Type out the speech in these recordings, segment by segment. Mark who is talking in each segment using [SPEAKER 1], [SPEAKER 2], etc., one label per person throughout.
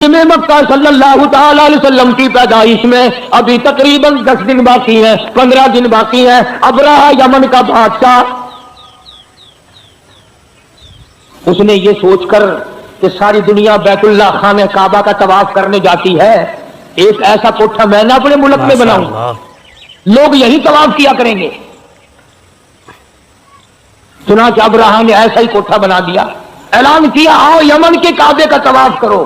[SPEAKER 1] میں مکہ صلی اللہ تعالی علیہ وسلم کی پیدائش میں ابھی تقریباً 10 دن باقی ہیں، 15 دن باقی ہیں۔ ابرہہ یمن کا بادشاہ، اس نے یہ سوچ کر کہ ساری دنیا بیت اللہ خانہ کعبہ کا طواف کرنے جاتی ہے، ایک ایسا کوٹھا میں نہ اپنے ملک میں بناؤں، لوگ یہی طواف کیا کریں گے۔ چنانچہ ابرہہ نے ایسا ہی کوٹھا بنا دیا، اعلان کیا آؤ یمن کے کعبے کا طواف کرو۔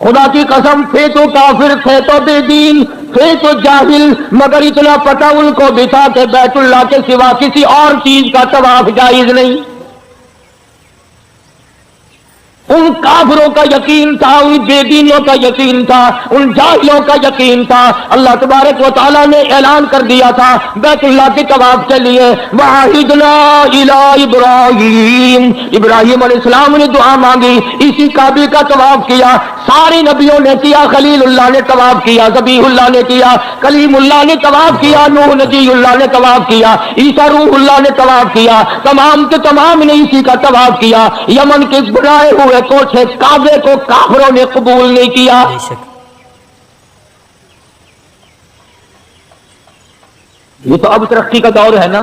[SPEAKER 1] خدا کی قسم، تھے تو کافر، تھے تو بے دین، تھے تو جاہل، مگر اتنا پتہ ان کو بھی تھا کہ بیت اللہ کے سوا کسی اور چیز کا طواف جائز نہیں۔ ان کافروں کا یقین تھا، ان بے دینوں کا یقین تھا، ان جاہلوں کا یقین تھا۔ اللہ تبارک و تعالیٰ نے اعلان کر دیا تھا بیت اللہ کے طواف کے لیے، وَعَهِدْنَا إِلَىٰ إِبْرَاهِيمَ، ابراہیم علیہ السلام نے دعا مانگی، اسی کعبے کا طواف کیا۔ سارے نبیوں نے کیا، خلیل اللہ نے طواف کیا، ذبیح اللہ نے کیا، کلیم اللہ نے طواف کیا، نوح نجی اللہ نے طواف کیا، عیسیٰ روح اللہ نے طواف کیا، تمام کے تمام نے اسی کا طواف کیا۔ یمن کے بنائے ہوئے کوٹھے کعبے کو کافروں نے قبول نہیں کیا۔ یہ تو اب ترقی کا دور ہے نا،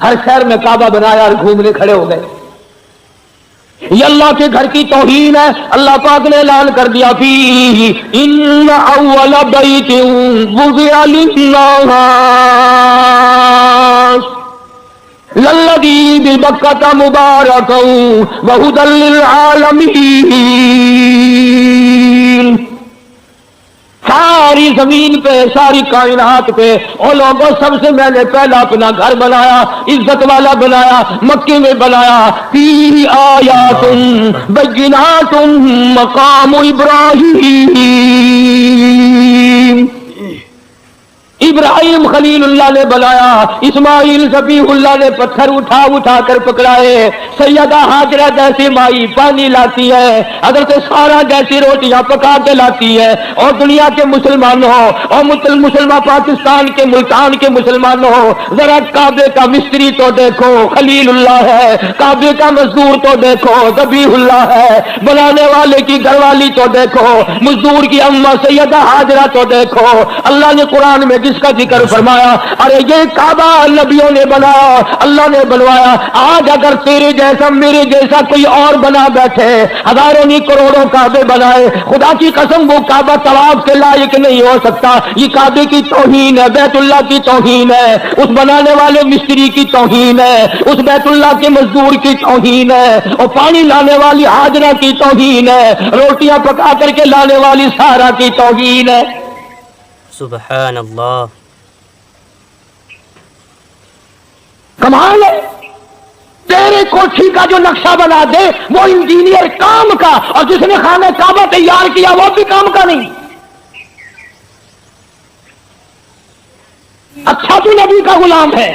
[SPEAKER 1] ہر شہر میں کعبہ بنایا اور گھومنے کھڑے ہو گئے۔ یہ اللہ کے گھر کی توہین ہے۔ اللہ پاک نے اعلان کر دیا فیہ ان اول بیت وضع للناس للذی ببکۃ مبارکا وہدی للعالمین۔ ساری زمین پہ، ساری کائنات پہ اور لوگوں سب سے میں نے پہلا اپنا گھر بنایا، عزت والا بنایا، مکے میں بنایا۔ فیہ آیات بینات مقام ابراہیم۔ ابراہیم خلیل اللہ نے بنایا، اسماعیل ذبیح اللہ نے پتھر اٹھا اٹھا کر پکڑائے، سیدہ ہاجرہ جیسی مائی پانی لاتی ہے، حضرت سارہ جیسی روٹیاں پکا کے لاتی ہے۔ اور دنیا کے مسلمانوں اور مسلمان پاکستان کے ملتان کے مسلمانوں، ذرا کعبے کا مستری تو دیکھو خلیل اللہ ہے، کعبے کا مزدور تو دیکھو ذبیح اللہ ہے، بنانے والے کی گھر والی تو دیکھو، مزدور کی اماں سیدہ ہاجرہ تو دیکھو۔ اللہ نے قرآن میں جس کا ذکر فرمایا، ارے یہ کعبہ نبیوں نے بنایا، اللہ نے بنوایا۔ آج اگر تیرے جیسا میرے جیسا کوئی اور بنا بیٹھے، ہزاروں نہیں کروڑوں کعبے بنائے، خدا کی قسم وہ کعبہ طواف کے لائق نہیں ہو سکتا۔ یہ کعبے کی توہین ہے، بیت اللہ کی توہین ہے، اس بنانے والے مستری کی توہین ہے، اس بیت اللہ کے مزدور کی توہین ہے، اور پانی لانے والی ہاجرہ کی توہین ہے، روٹیاں پکا کر کے لانے والی سارہ کی توہین ہے۔
[SPEAKER 2] سبحان اللہ،
[SPEAKER 1] کمال ہے۔ تیرے کوٹھی کا جو نقشہ بنا دے وہ انجینئر کام کا، اور جس نے خانہ کعبہ تیار کیا وہ بھی کام کا نہیں۔ اچھا تو نبی کا غلام ہے۔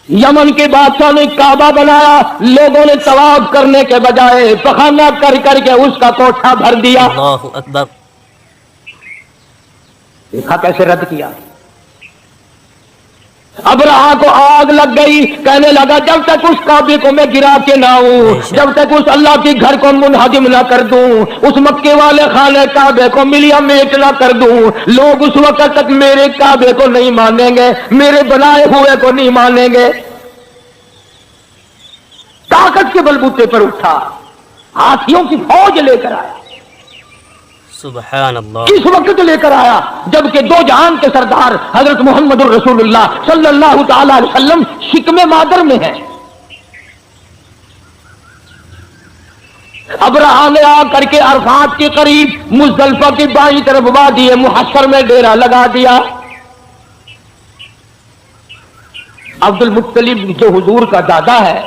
[SPEAKER 1] یمن کے بادشاہ نے کعبہ بنایا، لوگوں نے طواف کرنے کے بجائے پخانہ کر کر کے اس کا کوٹھا بھر دیا۔
[SPEAKER 2] اللہ اکبر،
[SPEAKER 1] دیکھا کیسے رد کیا۔ ابرہہ کو آگ لگ گئی، کہنے لگا جب تک اس کعبے کو میں گرا کے نہ ہوں، جب تک اس اللہ کے گھر کو منہدم نہ کر دوں، اس مکے والے خانہ کعبے کو ملیا میٹ نہ کر دوں، لوگ اس وقت تک میرے کعبے کو نہیں مانیں گے، میرے بنائے ہوئے کو نہیں مانیں گے۔ طاقت کے بلبوتے پر اٹھا، ہاتھیوں کی فوج لے کر آیا۔
[SPEAKER 2] سبحان اللہ،
[SPEAKER 1] اس وقت لے کر آیا جبکہ دو جہان کے سردار حضرت محمد الرسول اللہ صلی اللہ تعالی علیہ وسلم شکم مادر میں ہیں۔ ابرہہ نے آ کر کے عرفات کے قریب مزدلفہ کی بائیں طرف وادی محشر میں ڈیرا لگا دیا۔ عبد المطلب جو حضور کا دادا ہے،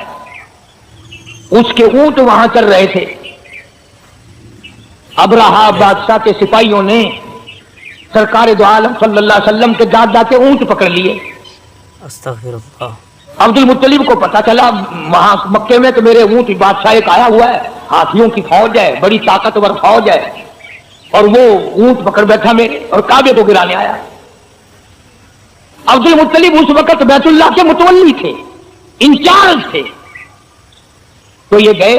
[SPEAKER 1] اس کے اونٹ وہاں چل رہے تھے۔ ابرہہ بادشاہ کے سپاہیوں نے سرکار دو عالم صلی اللہ علیہ وسلم کے دادا کے اونٹ پکڑ لیے۔
[SPEAKER 2] استغفر اللہ،
[SPEAKER 1] عبد المطلب کو پتا چلا وہاں مکے میں کہ میرے اونٹ بادشاہ ایک آیا ہوا ہے، ہاتھیوں کی فوج ہے، بڑی طاقتور فوج ہے، اور وہ اونٹ پکڑ بیٹھا میرے اور کعبے کو گرانے آیا۔ عبد المطلب اس وقت بیت اللہ کے متولی تھے، انچارج تھے۔ تو یہ گئے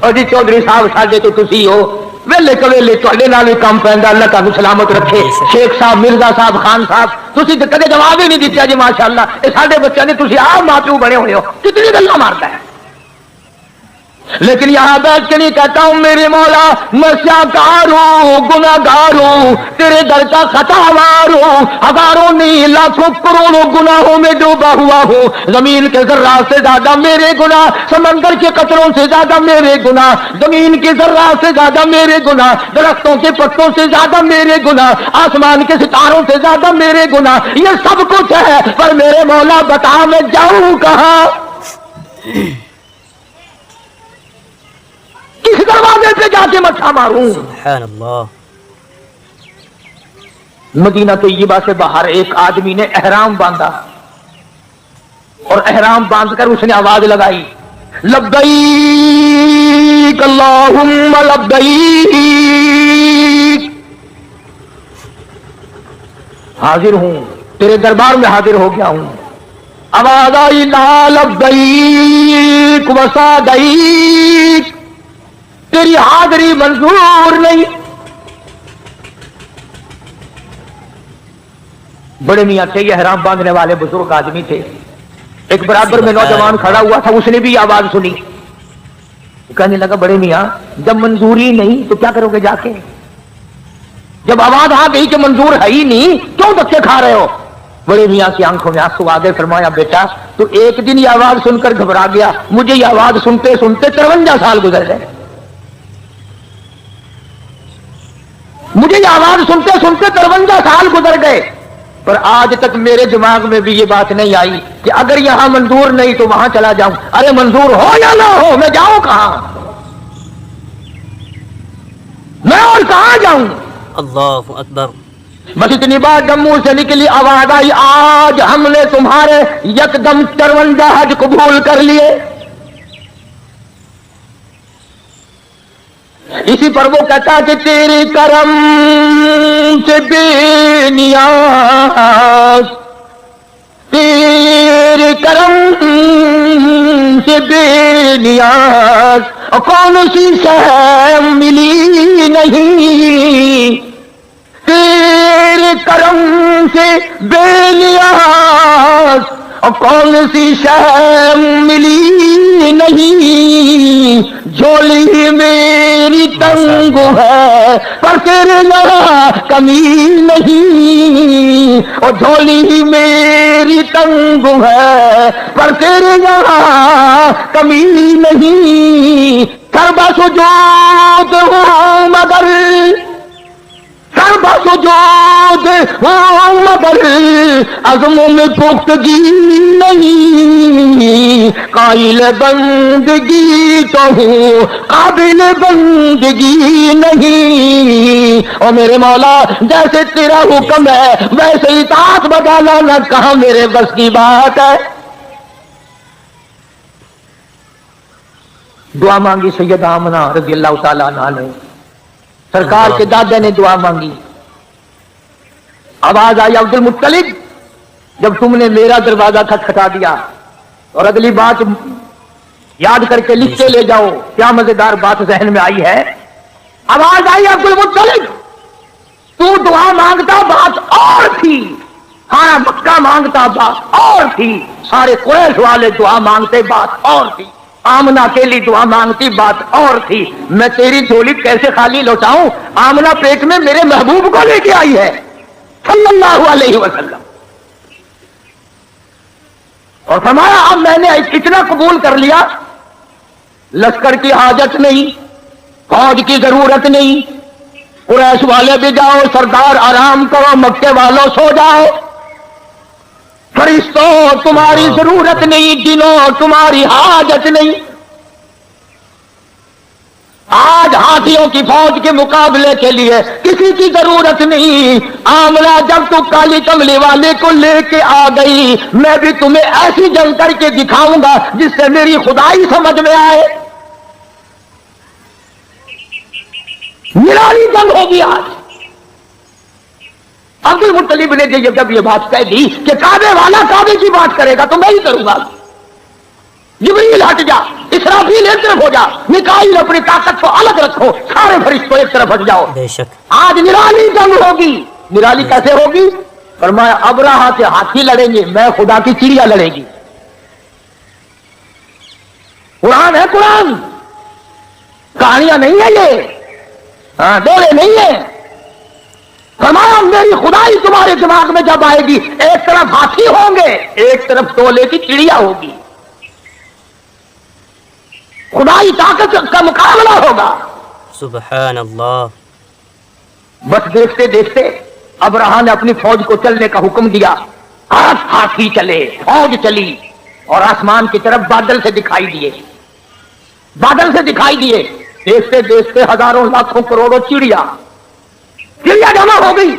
[SPEAKER 1] اور جی چودھری صاحب ساڈے تو تسی ہو ویلے کویلے تواڈے نال ہی کام پیندا, اللہ تعالی سلامت رکھے. شیخ صاحب, مرزا صاحب, خان صاحب, تسی تو کدے جواب ہی نہیں دتا جی ماشاءاللہ. یہ ساڈے بچوں نے تسی آپ ماں پیو بنے ہوئے ہو, کتنی گلاں مارتا ہے. لیکن یہاں بیٹھ کے نہیں کہتا ہوں میرے مولا میں سیاکار ہوں, گناہگار ہوں, تیرے در کا خطاوار ہوں, ہزاروں نہیں لاکھوں کروڑوں گناہوں میں ڈوبا ہوا ہوں. زمین کے ذرات سے زیادہ میرے گناہ, سمندر کے قطروں سے زیادہ میرے گناہ, زمین کے ذرات سے زیادہ میرے گناہ, درختوں کے پتوں سے زیادہ میرے گناہ, آسمان کے ستاروں سے زیادہ میرے گناہ. یہ سب کچھ ہے پر میرے مولا بتا میں جاؤں کہاں, کس دروازے پہ جا کے مٹھا ماروں.
[SPEAKER 2] سبحان اللہ.
[SPEAKER 1] مدینہ طیبہ سے باہر ایک آدمی نے احرام باندھا اور احرام باندھ کر اس نے آواز لگائی, لبیک اللہم لبیک, حاضر ہوں تیرے دربار میں حاضر ہو گیا ہوں. آواز آئی لا لبیک وسعدیک, تیری حاضری منظور نہیں. بڑے میاں تھے, یہ احرام باندھنے والے بزرگ آدمی تھے. ایک برابر میں نوجوان کھڑا ہوا تھا, اس نے بھی آواز سنی, کہنے لگا بڑے میاں جب منظوری نہیں تو کیا کرو گے جا کے, جب آواز آ گئی کہ منظور ہے ہی نہیں کیوں دھکے کھا رہے ہو. بڑے میاں کی آنکھوں میں آنسو آ گئے. فرمایا بیٹا تو ایک دن یہ آواز سن کر گھبرا گیا, مجھے یہ آواز سنتے سنتے 53 سال گزر گئے. مجھے یہ آواز سنتے سنتے 53 سال گزر گئے, پر آج تک میرے دماغ میں بھی یہ بات نہیں آئی کہ اگر یہاں منظور نہیں تو وہاں چلا جاؤں. ارے منظور ہو یا نہ ہو میں جاؤں کہاں, میں اور کہاں جاؤں.
[SPEAKER 2] اللہ اکبر.
[SPEAKER 1] بس اتنی بات جموں سے نکلی, آواز آئی آج ہم نے تمہارے یکدم 53 حج قبول کر لیے. اسی پر وہ کہتا کہ تیرے کرم سے بے نیاز, تیرے کرم سے بے نیاز, اور کون سی شے ملی نہیں, تیرے کرم سے بے نیاز, اور کون سی شے ملی نہیں. جھولی میری تنگ ہے پر تیرے یہاں کمی نہیں, اور جھولی میری تنگ ہے پر تیرے یہاں کمی نہیں. سربا سجود ہوں مگر, سربا سجود ہوں مگر عزموں میں پختگی نہیں. قائل بندگی تو ہوں قابل بندگی نہیں. اور میرے مولا جیسے تیرا حکم ہے ویسے اطاعت بدانا نہ کہاں میرے بس کی بات ہے. دعا مانگی سیدہ آمنہ رضی اللہ تعالیٰ عنہا نے, سرکار کے دادا نے دعا مانگی. آواز آئی عبد المطلب جب تم نے میرا دروازہ کھٹکھٹا دیا. اور اگلی بات یاد کر کے لکھ کے لے جاؤ, کیا مزیدار بات ذہن میں آئی ہے. آواز آئی عبد المطلب تو دعا مانگتا بات اور تھی, سارا مکہ مانگتا بات اور تھی, سارے قریش والے دعا مانگتے بات اور تھی, آمنہ کے لیے دعا مانگتی بات اور تھی. میں تیری جھولی کیسے خالی لوٹاؤں, آمنہ پیٹ میں میرے محبوب کو لے کے آئی ہے صلی اللہ علیہ وسلم. اور فرمایا اب میں نے اتنا قبول کر لیا, لشکر کی حاجت نہیں, فوج کی ضرورت نہیں. قریش والے بھی جاؤ, سردار آرام کرو, مکے والوں سو جاؤ, فرشتوں تمہاری ضرورت نہیں, جنوں تمہاری حاجت نہیں. آج ہاتھیوں کی فوج کے مقابلے کے لیے کسی کی ضرورت نہیں. آمنہ جب تو کالی کملی والے کو لے کے آ گئی, میں بھی تمہیں ایسی جنگ کر کے دکھاؤں گا جس سے میری خدائی سمجھ میں آئے. نرالی جنگ ہوگی آج. عبد المطلب نے جب یہ بات کہہ دی کہ کعبے والا کعبے کی بات کرے گا تو میں ہی کروں گا, جبریل ہٹ جا، اسرافیل ایک طرف ہو جا، میکائیل اپنی طاقت کو الگ رکھو، سارے فرشتوں ایک طرف ہٹ جاؤ.
[SPEAKER 2] بے شک.
[SPEAKER 1] آج نرالی جنگ ہوگی. نرالی کیسے ہوگی؟ فرمایا ابراہا سے ہاتھی لڑیں گے، میں خدا کی چڑیا لڑے گی. قرآن ہے، قرآن کہانیاں نہیں ہے یہ، ہاں ڈولے نہیں ہے. فرمایا میری خدائی تمہارے دماغ میں جب آئے گی، ایک طرف ہاتھی ہوں گے، ایک طرف ڈولے کی چڑیا ہوگی. خدائی طاقت کا مقابلہ ہوگا.
[SPEAKER 2] سبحان اللہ.
[SPEAKER 1] بس دیکھتے دیکھتے ابراہا نے اپنی فوج کو چلنے کا حکم دیا. ہاتھی چلے، فوج چلی، اور آسمان کی طرف بادل سے دکھائی دیے، بادل سے دکھائی دیے. دیکھتے دیکھتے ہزاروں لاکھوں کروڑوں چڑیا جمع ہو گئی.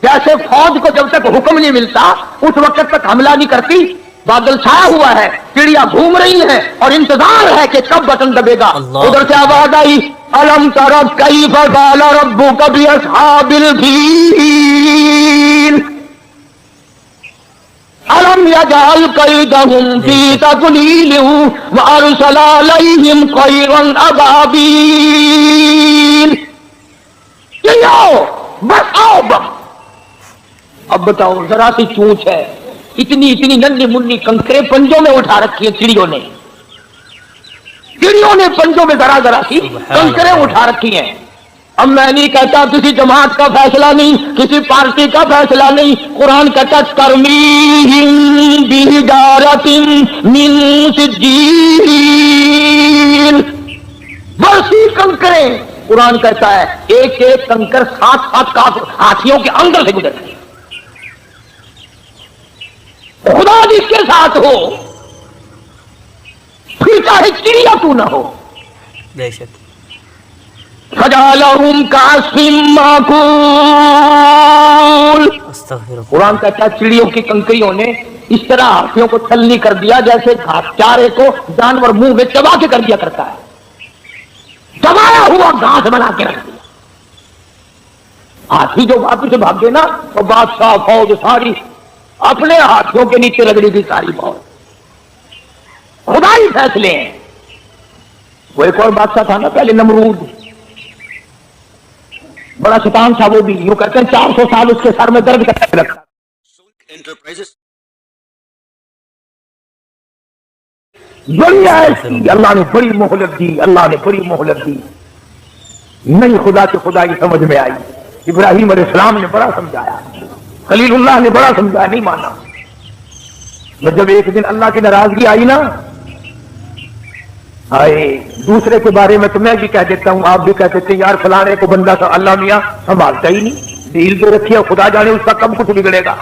[SPEAKER 1] جیسے فوج کو جب تک حکم نہیں ملتا اس وقت تک حملہ نہیں کرتی. بادل چھایا ہوا ہے، چڑیا گھوم رہی ہیں اور انتظار ہے کہ کب بٹن دبے گا. ادھر سے آواز آئی الم تر کیف فعل ربک باصحاب الفیل الم یجعل کیدہم فی تضلیل وارسل علیہم طیرا ابابیل. آؤ بس آؤ بس. اب بتاؤ، ذرا سی چونچ ہے، اتنی اتنی ننھی منی کنکرے پنجوں میں اٹھا رکھی ہیں چڑیوں نے. چڑیوں نے پنجوں میں ذرا ذرا سی کنکرے اٹھا رکھی ہیں. اب میں نہیں کہتا کسی جماعت کا فیصلہ نہیں، کسی پارٹی کا فیصلہ نہیں. قرآن کہتا ترمیہم بحجارۃ من سجیل، برسی کنکرے. قرآن کہتا ہے ایک ایک کنکر 7 ہاتھیوں کے اندر سے گزرتے. خدا جس کے ساتھ ہو پھر چاہے چڑیا کیوں نہ ہو.
[SPEAKER 2] بے شک.
[SPEAKER 1] فجعلہم کعصف مأکول.
[SPEAKER 2] استغفر اللہ.
[SPEAKER 1] قرآن کہتا ہے چڑیوں کی کنکریوں نے اس طرح ہاتھیوں کو چھلنی کر دیا جیسے چارے کو جانور منہ میں چبا کے کر دیا کرتا ہے. دبایا ہوا گھاس بنا کے رکھ دیا. ہاتھی جو واپس بھاگے نا تو بادشاہ فوج ساری اپنے ہاتھوں کے نیچے رگڑی تھی ساری فوج. خدائی فیصلے ہیں. وہ ایک اور بادشاہ تھا نا پہلے، نمرود، بڑا شیطان تھا. وہ بھی یوں کہتے ہیں 400 سال اس کے سر میں درد کرنے لگا. دنیا ایسی، اللہ نے بڑی مہلت دی، اللہ نے بڑی مہلت دی. نہیں خدا کی خدائی سمجھ میں آئی. ابراہیم علیہ السلام نے بڑا سمجھایا، خلیل اللہ نے بڑا سمجھایا، نہیں مانا. جب ایک دن اللہ کی ناراضگی آئی نا، آئے دوسرے کے بارے میں تو میں بھی کہہ دیتا ہوں، آپ بھی کہہ دیتے ہیں یار فلانے کو بندہ تھا اللہ میاں سنبھالتا ہی نہیں، ڈیل دے رکھی ہے، خدا جانے اس کا کب کچھ بگڑے گا.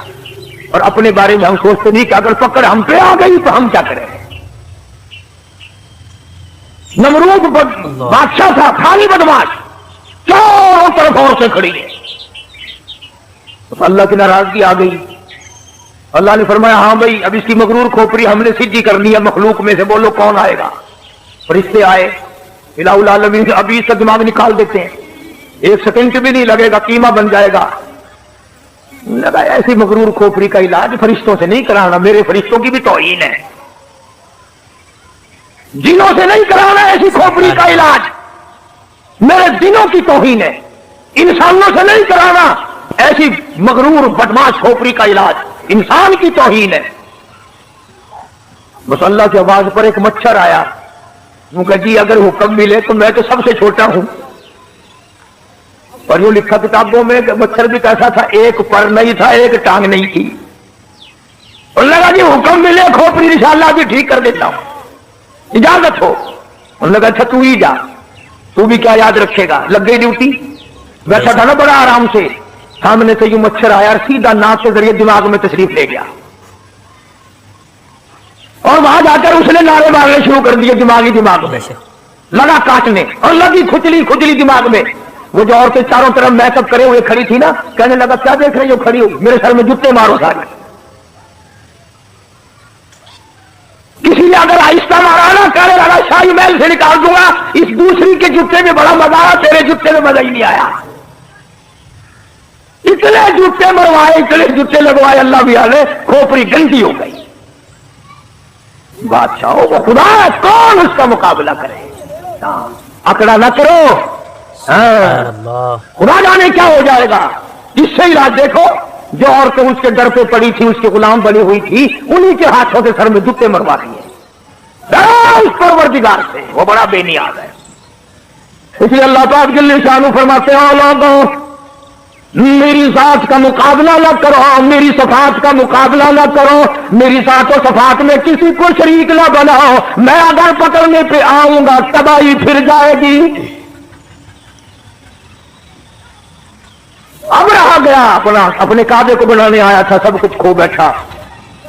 [SPEAKER 1] اور اپنے بارے میں ہم سوچتے نہیں کہ اگر پکڑ ہم پہ آ گئی تو ہم کیا کریں. نمرود بادشاہ تھا، خالی بدماش، چاروں طرف عورتیں کھڑی ہیں. اللہ کی ناراضگی آ گئی. اللہ نے فرمایا ہاں بھائی اب اس کی مغرور کھوپڑی ہم نے سیدھی کر لی ہے، مخلوق میں سے بولو کون آئے گا. فرشتے آئے، الہ العالمین سے ابھی اس کا دماغ نکال دیتے ہیں، 1 سیکنڈ بھی نہیں لگے گا، قیمہ بن جائے گا. لگا ایسی مغرور کھوپڑی کا علاج فرشتوں سے نہیں کرانا، میرے فرشتوں کی بھی توہین ہے. جنوں سے نہیں کرانا ایسی کھوپڑی کا علاج، میرے دنوں کی توہین ہے. انسانوں سے نہیں کرانا ایسی مغرور بدماش کھوپڑی کا علاج، انسان کی توہین ہے. بس اللہ کی آواز پر ایک مچھر آیا. وہ کہ جی اگر حکم ملے تو میں تو سب سے چھوٹا ہوں. اور یوں لکھا کتابوں میں کہ مچھر بھی کیسا تھا، ایک پر نہیں تھا، ایک ٹانگ نہیں تھی. اور لگا جی حکم ملے کھوپڑی انشاءاللہ بھی ٹھیک کر دیتا ہوں، اجازت ہو. انہوں نے کہا اچھا تو ہی جا، تو بھی کیا یاد رکھے گا. لگ گئی ڈیوٹی. بیٹھا تھا نا بڑا آرام سے، سامنے سے یوں مچھر آیا اور سیدھا ناک کے ذریعے دماغ میں تشریف لے گیا. اور وہاں جا کر اس نے نعرے مارنے شروع کر دیے دماغ میں، لگا کاٹنے اور لگی کھجلی دماغ میں. وہ جو عورتیں چاروں طرف میک اپ کرے ہوئے کھڑی تھی نا، کہنے لگا کیا دیکھ رہی ہو کھڑی ہو، میرے سر میں جوتے مارو سارے. کسی نے اگر آہستہ مارا نا، کہنے لگا شاہی محل سے نکال دوں گا، اس دوسری کے جوتے میں بڑا مزہ آیا، تیرے جوتے میں مزہ ہی نہیں آیا. اتنے جوتے مروائے، اتنے جوتے لگوائے، اللہ بھی آنے کھوپڑی گندی ہو گئی. بادشاہ وہ خدا ہے، کون اس کا مقابلہ کرے؟ اکڑا نہ کرو،
[SPEAKER 2] سبحان اللہ.
[SPEAKER 1] خدا جانے کیا ہو جائے گا. اس سے ہی رات دیکھو، جو عورتیں اس کے در پہ پڑی تھی، اس کے غلام بنی ہوئی تھی، انہی کے ہاتھوں سے سر میں جوتے مروا دیے. اس پروردگار سے وہ بڑا بے نیاز ہے. اس لیے اللہ پاک جل شانہ فرماتے ہیں، او لوگوں میری ذات کا مقابلہ نہ کرو، میری صفات کا مقابلہ نہ کرو، میری ذات و صفات میں کسی کو شریک نہ بناؤ. میں اگر پکڑنے پہ آؤں گا تباہی پھر جائے گی. اب رہا گیا اپنے کعبے کو بنانے آیا تھا، سب کچھ کھو بیٹھا.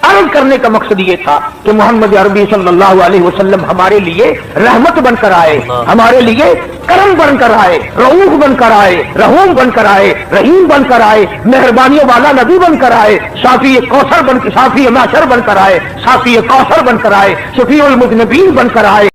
[SPEAKER 1] عرض کرنے کا مقصد یہ تھا کہ محمد عربی صلی اللہ علیہ وسلم ہمارے لیے رحمت بن کر آئے، ہمارے لیے کرم بن کر آئے، رؤوف بن کر آئے، رحوم بن کر آئے، رحیم بن کر آئے، مہربانیوں والا نبی بن کر آئے، شافی کوثر بن کر، شافی معشر بن کر آئے، شافی کوثر بن کر آئے، شفیع المذنبین بن کر آئے.